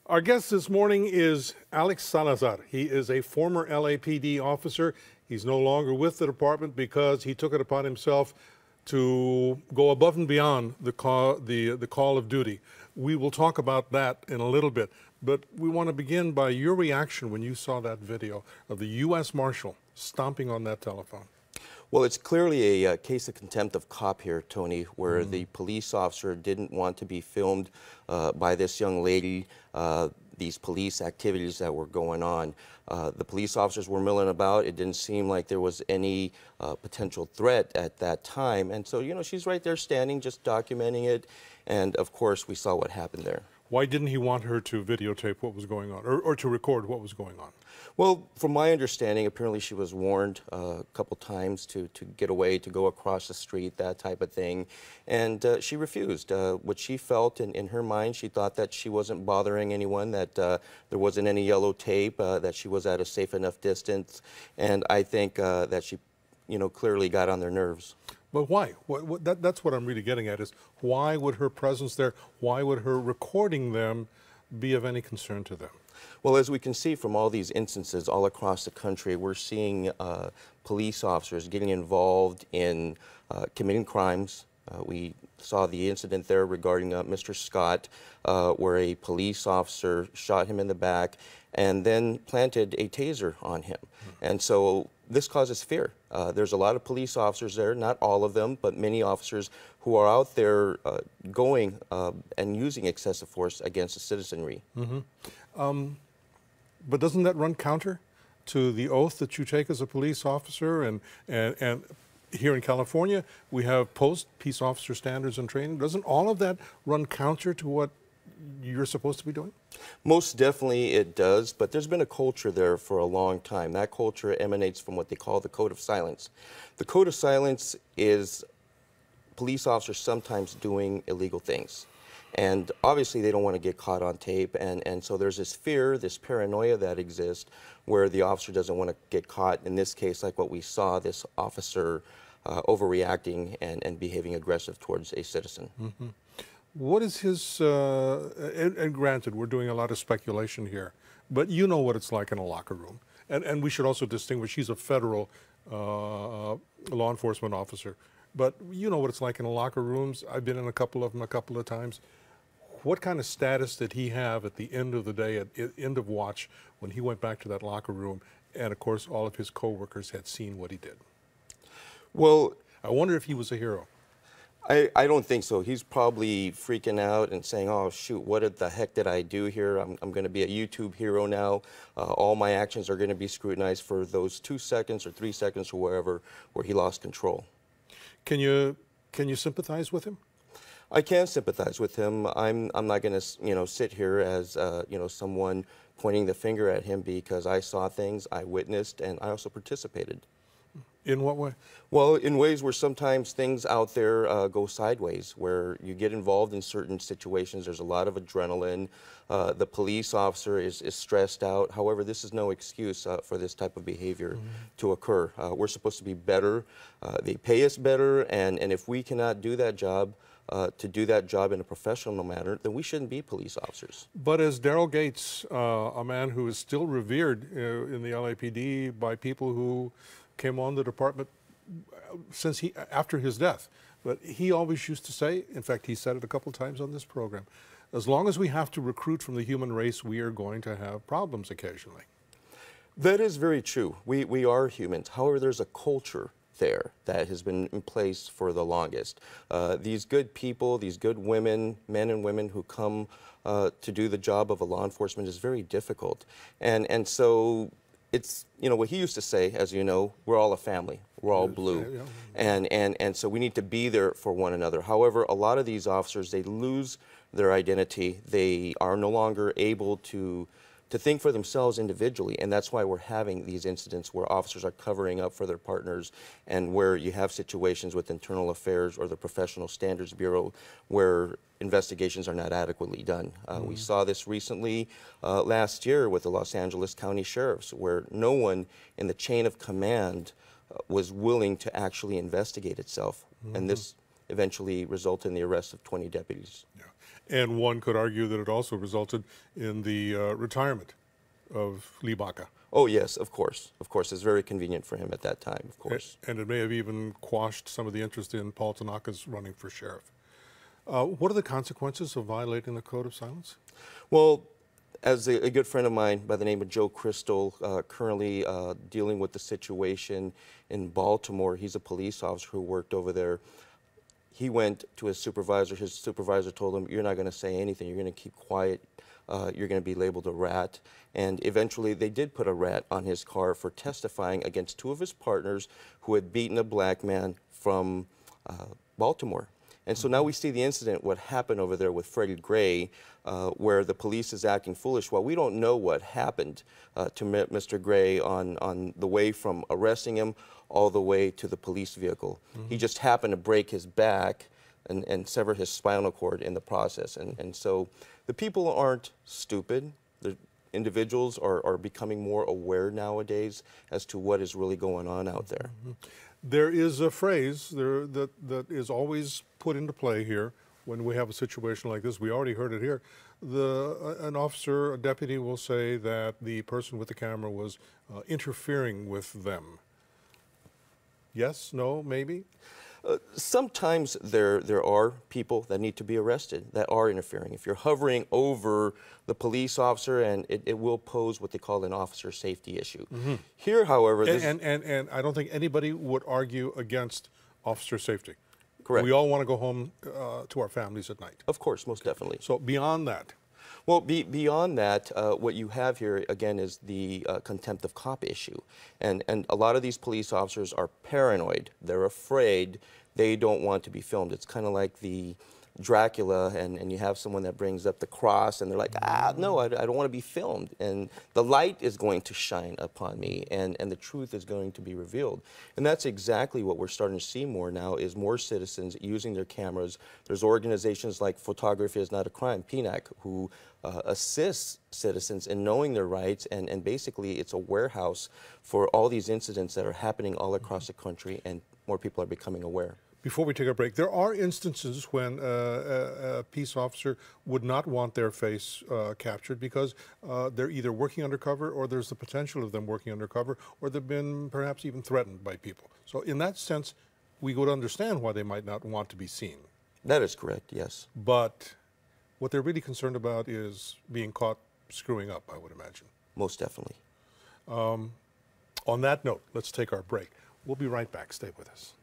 Our guest this morning is Alex Salazar. He is a former LAPD officer. He's no longer with the department because he took it upon himself to go above and beyond the call of duty. We will talk about that in a little bit, but we want to begin by your reaction when you saw that video of the U.S. Marshal stomping on that telephone. Well, it's clearly a case of contempt of cop here, Tony, where the police officer didn't want to be filmed by this young lady, these police activities that were going on. The police officers were milling about. It didn't seem like there was any potential threat at that time. And so, you know, she's right there standing, just documenting it. And, of course, we saw what happened there. Why didn't he want her to videotape what was going on, or to record what was going on? Well, from my understanding, apparently she was warned a couple times to get away, to go across the street, that type of thing. And she refused. What she felt in her mind, she thought that she wasn't bothering anyone, that there wasn't any yellow tape, that she was at a safe enough distance. And I think that she, you know, clearly got on their nerves. But why? That's what I'm really getting at, is why would her presence there, why would her recording them be of any concern to them? Well, as we can see from all these instances all across the country, we're seeing police officers getting involved in committing crimes. We saw the incident there regarding Mr. Scott, where a police officer shot him in the back and then planted a taser on him. And so this causes fear. There's a lot of police officers there, not all of them, but many officers who are out there going and using excessive force against the citizenry. But doesn't that run counter to the oath that you take as a police officer? And here in California, we have post-peace officer standards and training. Doesn't all of that run counter to what you're supposed to be doing? Most definitely it does, but there's been a culture there for a long time. That culture emanates from what they call the Code of Silence. The Code of Silence is police officers sometimes doing illegal things. And obviously they don't want to get caught on tape, and so there's this fear, this paranoia that exists where the officer doesn't want to get caught, in this case like what we saw, this officer overreacting and behaving aggressive towards a citizen. What is his, and granted, we're doing a lot of speculation here, but you know what it's like in a locker room. And we should also distinguish, he's a federal law enforcement officer, but you know what it's like in the locker rooms. I've been in a couple of them a couple of times. What kind of status did he have at the end of the day, at end of watch, when he went back to that locker room, and of course all of his coworkers had seen what he did? Well, I wonder if he was a hero. I don't think so. He's probably freaking out and saying, oh, shoot, what the heck did I do here? I'm going to be a YouTube hero now. All my actions are going to be scrutinized for those 2 seconds or 3 seconds or wherever where he lost control. Can you sympathize with him? I can sympathize with him. I'm not going to, sit here as, someone pointing the finger at him, because I saw things, I witnessed, and I also participated. In what way? Well, in ways where sometimes things out there go sideways, where you get involved in certain situations. There's a lot of adrenaline. The police officer is stressed out. However, this is no excuse for this type of behavior to occur. We're supposed to be better. They pay us better, and if we cannot do that job, to do that job in a professional manner, then we shouldn't be police officers. But as Daryl Gates, a man who is still revered in the LAPD by people who came on the department after his death, but he always used to say, in fact he said it a couple times on this program, as long as we have to recruit from the human race, we are going to have problems occasionally. That is very true. We are humans. However, there's a culture there that has been in place for the longest. These good people, these good women, men and women who come to do the job of a law enforcement is very difficult. And so it's, what he used to say, as you know, we're all a family. We're all blue. And so we need to be there for one another. However, a lot of these officers, they lose their identity. They are no longer able to think for themselves individually, and that's why we're having these incidents where officers are covering up for their partners, and where you have situations with Internal Affairs or the Professional Standards Bureau where investigations are not adequately done. We saw this recently last year with the Los Angeles County Sheriffs, where no one in the chain of command was willing to actually investigate itself, and this eventually resulted in the arrest of 20 deputies. Yeah. And one could argue that it also resulted in the retirement of Lee Baca. Oh, yes, of course. Of course. It's very convenient for him at that time, of course. And it may have even quashed some of the interest in Paul Tanaka's running for sheriff. What are the consequences of violating the code of silence? Well, as a good friend of mine by the name of Joe Crystal, currently dealing with the situation in Baltimore, he's a police officer who worked over there. He went to his supervisor. His supervisor told him, "You're not going to say anything. You're going to keep quiet. You're going to be labeled a rat." And eventually they did put a rat on his car for testifying against two of his partners who had beaten a black man from Baltimore. And so now we see the incident, what happened over there with Freddie Gray, where the police is acting foolish. Well, we don't know what happened to Mr. Gray on the way from arresting him all the way to the police vehicle. He just happened to break his back and sever his spinal cord in the process. And so the people aren't stupid. The individuals are becoming more aware nowadays as to what is really going on out there. There is a phrase that is always put into play here when we have a situation like this. We already heard it here. An officer, a deputy, will say that the person with the camera was interfering with them. Yes, no, maybe? Sometimes there are people that need to be arrested that are interfering. If you're hovering over the police officer, and it will pose what they call an officer safety issue. Here, however, and I don't think anybody would argue against officer safety. Correct. We all want to go home to our families at night. Of course, most definitely. So beyond that. Well, beyond that, what you have here, again, is the contempt of cop issue. And a lot of these police officers are paranoid. They're afraid. They don't want to be filmed. It's kind of like the Dracula, and you have someone that brings up the cross, and they're like, no, I don't want to be filmed. And the light is going to shine upon me, and the truth is going to be revealed. And that's exactly what we're starting to see more now, is more citizens using their cameras. There's organizations like Photography is Not a Crime, PNAC, who assists citizens in knowing their rights, and basically it's a warehouse for all these incidents that are happening all across the country, and more people are becoming aware. Before we take a break, there are instances when a peace officer would not want their face captured because they're either working undercover, or there's the potential of them working undercover, or they've been perhaps even threatened by people. So in that sense, we would understand why they might not want to be seen. That is correct, yes. But what they're really concerned about is being caught screwing up, I would imagine. Most definitely. On that note, let's take our break. We'll be right back. Stay with us.